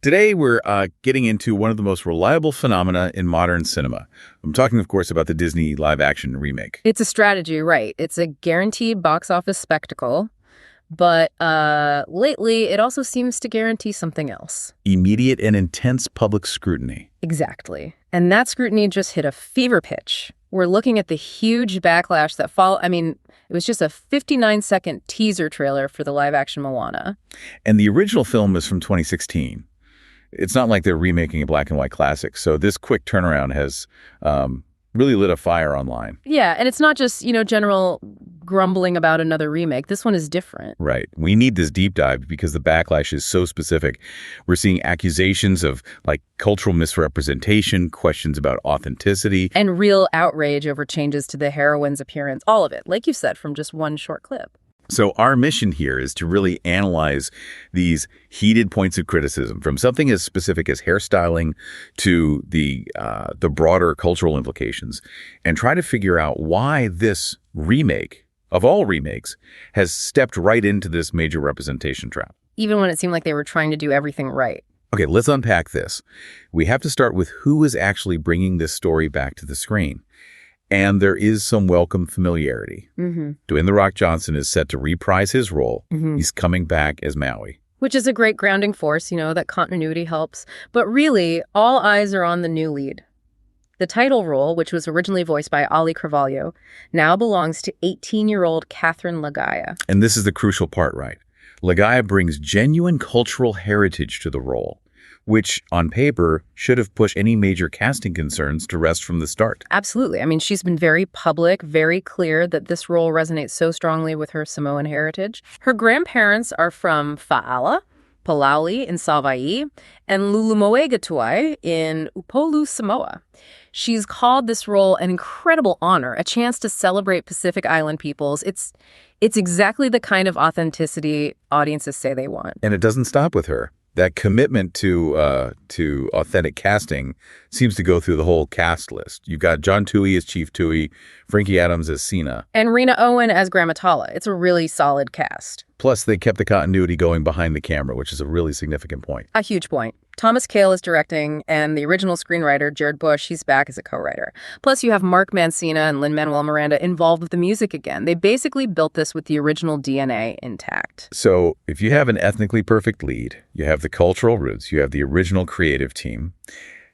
Today, we're getting into one of the most reliable phenomena in modern cinema. I'm talking, of course, about the Disney live-action remake. It's a strategy, right? It's a guaranteed box office spectacle. But lately, it also seems to guarantee something else. Immediate and intense public scrutiny. Exactly. And that scrutiny just hit a fever pitch. We're looking at the huge backlash that it was just a 59-second teaser trailer for the live-action Moana. And the original film is from 2016. It's not like they're remaking a black and white classic. So this quick turnaround has really lit a fire online. Yeah, and it's not just, general grumbling about another remake. This one is different. Right. We need this deep dive because the backlash is so specific. We're seeing accusations of cultural misrepresentation, questions about authenticity. And real outrage over changes to the heroine's appearance. All of it, like you said, from just one short clip. So our mission here is to really analyze these heated points of criticism, from something as specific as hairstyling to the broader cultural implications, and try to figure out why this remake, of all remakes, has stepped right into this major representation trap. Even when it seemed like they were trying to do everything right. Okay, let's unpack this. We have to start with who is actually bringing this story back to the screen. And there is some welcome familiarity. Dwayne "The Rock" Johnson is set to reprise his role. He's coming back as Maui. Which is a great grounding force, that continuity helps. But really, all eyes are on the new lead. The title role, which was originally voiced by Ali Carvalho, now belongs to 18-year-old Catherine Laga'aia. And this is the crucial part, right? Laga'aia brings genuine cultural heritage to the role, which, on paper, should have pushed any major casting concerns to rest from the start. Absolutely. She's been very public, very clear that this role resonates so strongly with her Samoan heritage. Her grandparents are from Fa'ala, Palauli in Savaii, and Lulumoegatuai in Upolu, Samoa. She's called this role an incredible honor, a chance to celebrate Pacific Island peoples. It's exactly the kind of authenticity audiences say they want. And it doesn't stop with her. That commitment to authentic casting seems to go through the whole cast list. You've got John Tui as Chief Tui, Frankie Adams as Sina. And Rena Owen as Gramatala. It's a really solid cast. Plus, they kept the continuity going behind the camera, which is a really significant point. A huge point. Thomas Kail is directing, and the original screenwriter, Jared Bush, he's back as a co-writer. Plus, you have Mark Mancina and Lin-Manuel Miranda involved with the music again. They basically built this with the original DNA intact. So, if you have an ethnically perfect lead, you have the cultural roots, you have the original creative team,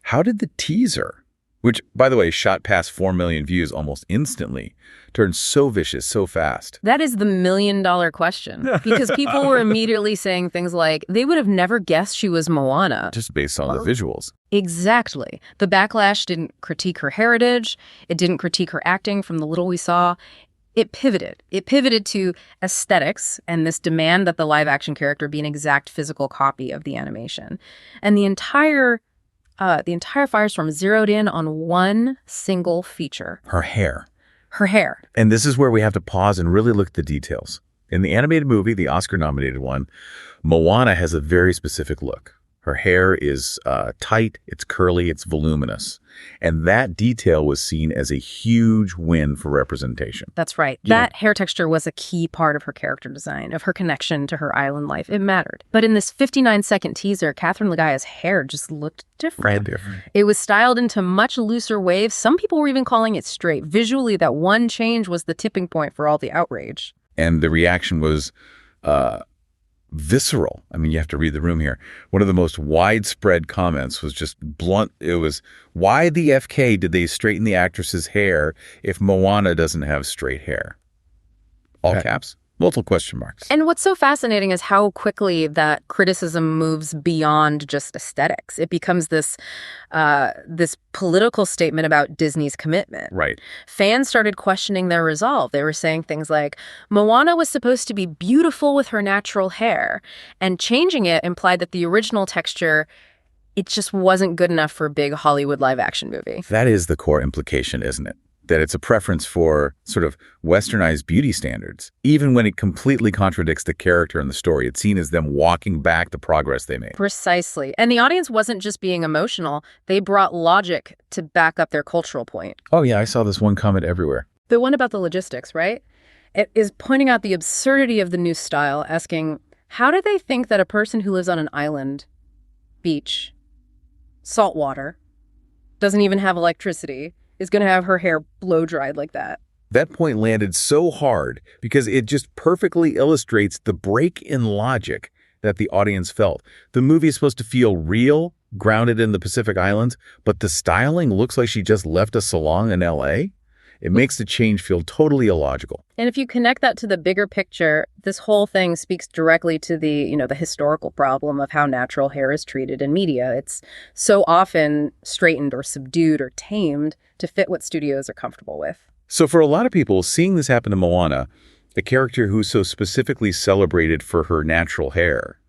how did the teaser, which, by the way, shot past 4 million views almost instantly, turn so vicious so fast? That is the million-dollar question. Because people were immediately saying things like, they would have never guessed she was Moana. Just based on the visuals. Exactly. The backlash didn't critique her heritage. It didn't critique her acting from the little we saw. It pivoted. It pivoted to aesthetics and this demand that the live-action character be an exact physical copy of the animation. And the entire firestorm zeroed in on one single feature. Her hair. Her hair. And this is where we have to pause and really look at the details. In the animated movie, the Oscar-nominated one, Moana has a very specific look. Her hair is tight, it's curly, it's voluminous. And that detail was seen as a huge win for representation. That's right. That hair texture was a key part of her character design, of her connection to her island life. It mattered. But in this 59-second teaser, Catherine Laga'aia's hair just looked different. Right, different. It was styled into much looser waves. Some people were even calling it straight. Visually, that one change was the tipping point for all the outrage. And the reaction was visceral. You have to read the room here. One of the most widespread comments was just blunt. It was, why the FK did they straighten the actress's hair if Moana doesn't have straight hair? All caps, multiple question marks. And what's so fascinating is how quickly that criticism moves beyond just aesthetics. It becomes this political statement about Disney's commitment. Right. Fans started questioning their resolve. They were saying things like, Moana was supposed to be beautiful with her natural hair, and changing it implied that the original texture, it just wasn't good enough for a big Hollywood live-action movie. That is the core implication, isn't it? That it's a preference for sort of westernized beauty standards. Even when it completely contradicts the character and the story, it's seen as them walking back the progress they made. Precisely. And the audience wasn't just being emotional. They brought logic to back up their cultural point. Oh, yeah, I saw this one comment everywhere. The one about the logistics, right? It is pointing out the absurdity of the new style, asking, how do they think that a person who lives on an island beach, salt water, doesn't even have electricity, is going to have her hair blow-dried like that. That point landed so hard because it just perfectly illustrates the break in logic that the audience felt. The movie is supposed to feel real, grounded in the Pacific Islands, but the styling looks like she just left a salon in L.A.? It makes the change feel totally illogical. And if you connect that to the bigger picture, this whole thing speaks directly to the historical problem of how natural hair is treated in media. It's so often straightened or subdued or tamed to fit what studios are comfortable with. So for a lot of people, seeing this happen to Moana, a character who's so specifically celebrated for her natural hair,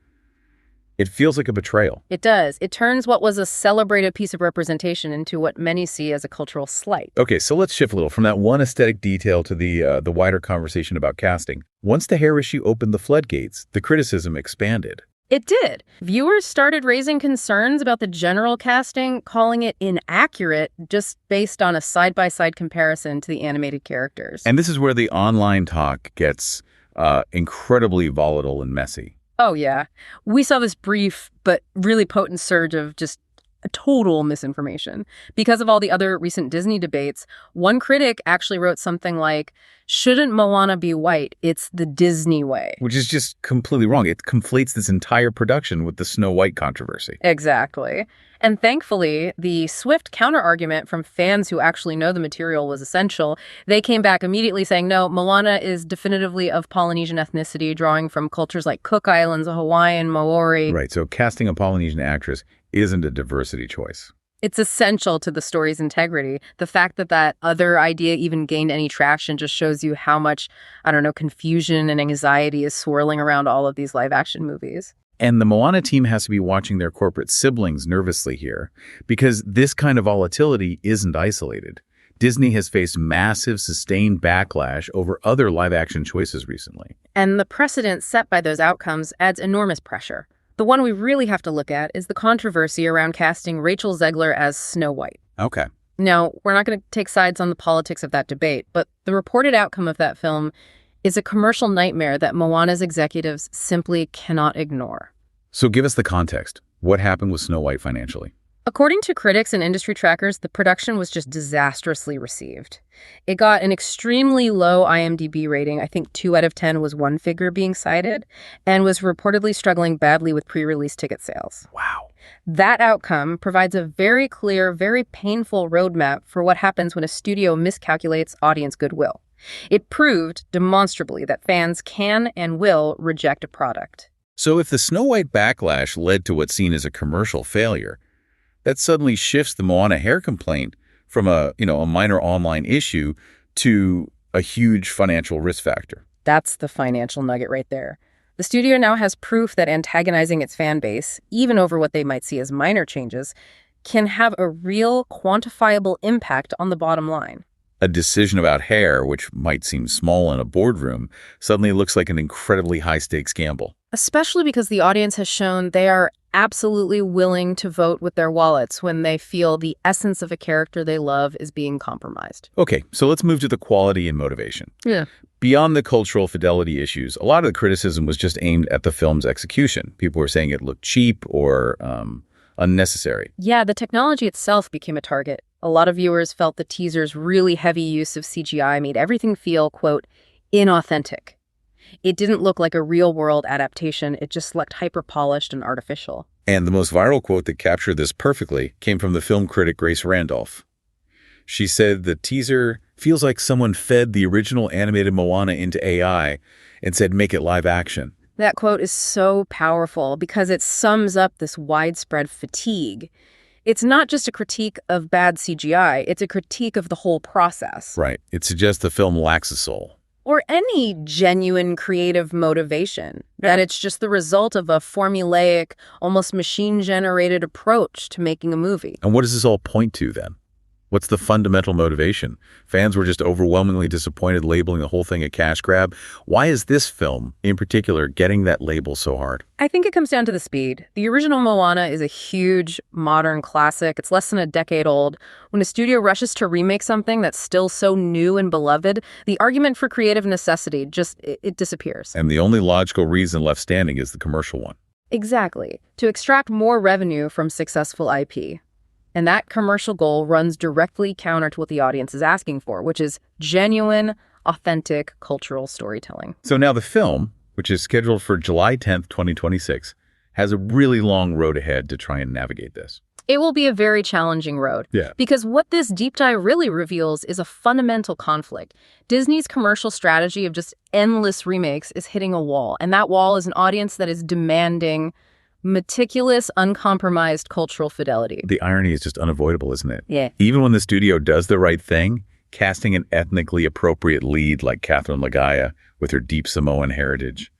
it feels like a betrayal. It does. It turns what was a celebrated piece of representation into what many see as a cultural slight. Okay, so let's shift a little from that one aesthetic detail to the wider conversation about casting. Once the hair issue opened the floodgates, the criticism expanded. It did. Viewers started raising concerns about the general casting, calling it inaccurate just based on a side-by-side comparison to the animated characters. And this is where the online talk gets incredibly volatile and messy. Oh, yeah. We saw this brief but really potent surge of just a total misinformation. Because of all the other recent Disney debates, one critic actually wrote something like, "Shouldn't Moana be white? It's the Disney way." Which is just completely wrong. It conflates this entire production with the Snow White controversy. Exactly. And thankfully, the swift counter-argument from fans who actually know the material was essential. They came back immediately saying, no, Moana is definitively of Polynesian ethnicity, drawing from cultures like Cook Islands, Hawaiian, Maori. Right, so casting a Polynesian actress isn't a diversity choice. It's essential to the story's integrity. The fact that that other idea even gained any traction just shows you how much, confusion and anxiety is swirling around all of these live-action movies. And the Moana team has to be watching their corporate siblings nervously here, because this kind of volatility isn't isolated. Disney has faced massive, sustained backlash over other live-action choices recently. And the precedent set by those outcomes adds enormous pressure. The one we really have to look at is the controversy around casting Rachel Zegler as Snow White. Okay. Now, we're not going to take sides on the politics of that debate, but the reported outcome of that film is a commercial nightmare that Moana's executives simply cannot ignore. So give us the context. What happened with Snow White financially? According to critics and industry trackers, the production was just disastrously received. It got an extremely low IMDb rating. I think 2 out of 10 was one figure being cited, and was reportedly struggling badly with pre-release ticket sales. Wow. That outcome provides a very clear, very painful roadmap for what happens when a studio miscalculates audience goodwill. It proved demonstrably that fans can and will reject a product. So if the Snow White backlash led to what's seen as a commercial failure, that suddenly shifts the Moana hair complaint from a minor online issue to a huge financial risk factor. That's the financial nugget right there. The studio now has proof that antagonizing its fan base, even over what they might see as minor changes, can have a real quantifiable impact on the bottom line. A decision about hair, which might seem small in a boardroom, suddenly looks like an incredibly high-stakes gamble. Especially because the audience has shown they are absolutely willing to vote with their wallets when they feel the essence of a character they love is being compromised. Okay, so let's move to the quality and motivation. Yeah. Beyond the cultural fidelity issues, a lot of the criticism was just aimed at the film's execution. People were saying it looked cheap or unnecessary. Yeah, the technology itself became a target. A lot of viewers felt the teaser's really heavy use of CGI made everything feel, quote, inauthentic. It didn't look like a real-world adaptation. It just looked hyper-polished and artificial. And the most viral quote that captured this perfectly came from the film critic Grace Randolph. She said the teaser feels like someone fed the original animated Moana into AI and said, make it live action. That quote is so powerful because it sums up this widespread fatigue. It's not just a critique of bad CGI, it's a critique of the whole process. Right. It suggests the film lacks a soul. Or any genuine creative motivation, that it's just the result of a formulaic, almost machine-generated approach to making a movie. And what does this all point to then? What's the fundamental motivation? Fans were just overwhelmingly disappointed, labeling the whole thing a cash grab. Why is this film, in particular, getting that label so hard? I think it comes down to the speed. The original Moana is a huge, modern classic. It's less than a decade old. When a studio rushes to remake something that's still so new and beloved, the argument for creative necessity it disappears. And the only logical reason left standing is the commercial one. Exactly, to extract more revenue from successful IP. And that commercial goal runs directly counter to what the audience is asking for, which is genuine, authentic cultural storytelling. So now the film, which is scheduled for July 10th, 2026, has a really long road ahead to try and navigate this. It will be a very challenging road. Yeah. Because what this deep dive really reveals is a fundamental conflict. Disney's commercial strategy of just endless remakes is hitting a wall, and that wall is an audience that is demanding meticulous, uncompromised cultural fidelity. The irony is just unavoidable, isn't it? Yeah. Even when the studio does the right thing, casting an ethnically appropriate lead like Catherine Laga'aia with her deep Samoan heritage,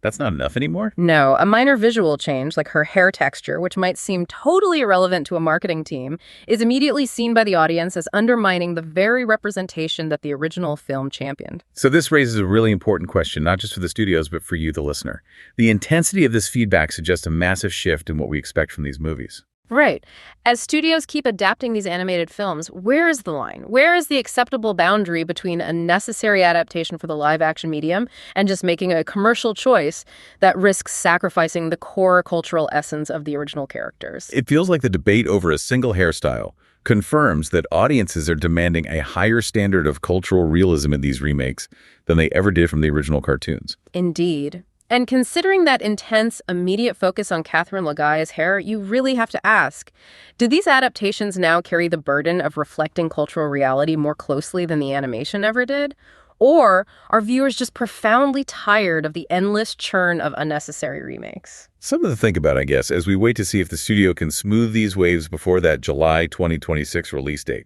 that's not enough anymore? No, a minor visual change, like her hair texture, which might seem totally irrelevant to a marketing team, is immediately seen by the audience as undermining the very representation that the original film championed. So this raises a really important question, not just for the studios, but for you, the listener. The intensity of this feedback suggests a massive shift in what we expect from these movies. Right. As studios keep adapting these animated films, where is the line? Where is the acceptable boundary between a necessary adaptation for the live-action medium and just making a commercial choice that risks sacrificing the core cultural essence of the original characters? It feels like the debate over a single hairstyle confirms that audiences are demanding a higher standard of cultural realism in these remakes than they ever did from the original cartoons. Indeed. And considering that intense, immediate focus on Catherine Laga'aia's hair, you really have to ask, do these adaptations now carry the burden of reflecting cultural reality more closely than the animation ever did? Or are viewers just profoundly tired of the endless churn of unnecessary remakes? Something to think about, I guess, as we wait to see if the studio can smooth these waves before that July 2026 release date.